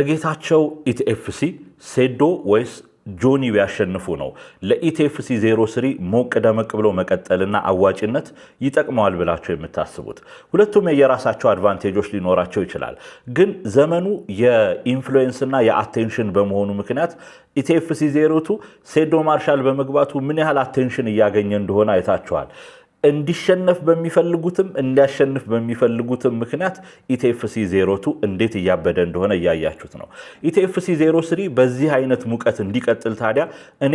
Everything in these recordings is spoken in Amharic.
ጌታቸው ኢቲኤፍሲ ሴዶ ወይስ ጆኒ ቢያሸንፉ ነው ለኢቲኤፍሲ 03 ሞቅ ደመቅ ብሎ መቀጠልና አዋጭነት ይጠቅመዋል ብላችሁ የምታስቡት? ሁለቱም የራሳቸው አድቫንቴጆች ሊኖራቸው ይችላል። ግን ዘመኑ የኢንፍሉዌንስ እና የአቴንሽን በመሆኑ ምክንያት ኢቲኤፍሲ 02 ሴዶ ማርሻል በመግባቱ ምን ያህል አቴንሽን እያገኘ እንደሆነ አይታችኋል። እንዲሸነፍ በሚፈልጉትም እንዲያሸንፍ በሚፈልጉትም ምክንያት ኢቲኤፍሲ 02 እንዴት እያበደ እንደሆነ እያያችሁት ነው። ኢቲኤፍሲ 03 በዚህ አይነት ሙቀት እንዲቀጥል ታዲያ እኔ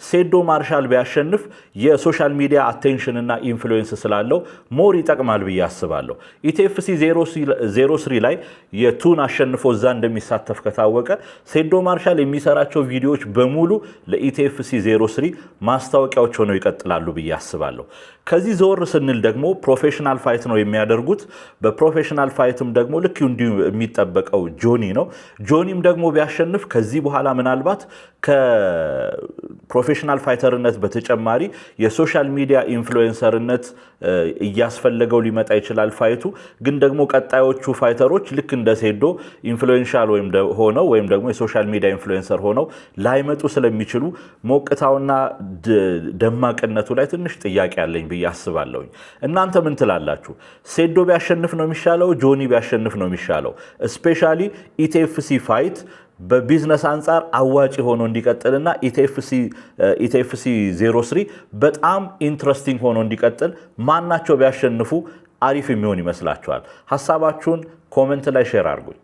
ሴዶ ማርሻል ቢያሸንፍ የሶሻል ሚዲያ አቴንሽን እና ኢንፍሉዌንስ ስላለው ሞር ይጠቅማል ብዬ አስባለሁ። ኢቲኤፍሲ 03 ላይ የቱን አሸንፎ እዛ እንደሚሳተፍ ከታወቀ ሴዶ ማርሻል የሚሰራቸው ቪዲዮዎች በሙሉ ለኢቲኤፍሲ 03 ማስታወቂያዎች ሆነው ይቀጥላሉ ብዬ አስባለሁ። ከዚህ ዞር ስንል ደግሞ ፕሮፌሽናል ፋይት ነው የሚያደርጉት። በፕሮፌሽናል ፋይትም ደግሞ ልክ እንዲሁ የሚጠበቀው ጆኒ ነው። ጆኒም ደግሞ ቢያሸንፍ ከዚህ በኋላ ምናልባት ከፕሮፌሽናል ፋይተርነት በተጨማሪ የሶሻል ሚዲያ ኢንፍሉዌንሰርነት እያስፈለገው ሊመጣ ይችላል ፋይቱ። ግን ደግሞ ቀጣዮቹ ፋይተሮች ልክ እንደ ሴዶ ኢንፍሉዌንሻል ወይም ደግሞ የሶሻል ሚዲያ ኢንፍሉዌንሰር ሆነው ላይመጡ ስለሚችሉ ሞቅታውና ደማቅነቱ ላይ ትንሽ ጥያቄ አለኝ ብዬ አስባለሁ። እናንተ ምን ትላላችሁ? ሴዶ ቢያሸንፍ ነው የሚሻለው? ጆኒ ቢያሸንፍ ነው የሚሻለው? ስፔሻሊ ኢቲኤፍሲ ፋይት በቢዝነስ አንጻር አዋጪ ሆኖ እንዲቀጥልና ኢቲኤፍሲ 03 በጣም ኢንትረስቲንግ ሆኖ እንዲቀጥል ማናቸው ቢያሸንፉ አሪፍ የሚሆን ይመስላችኋል? ሐሳባችሁን ኮሜንት ላይ ሼር አድርጉኝ።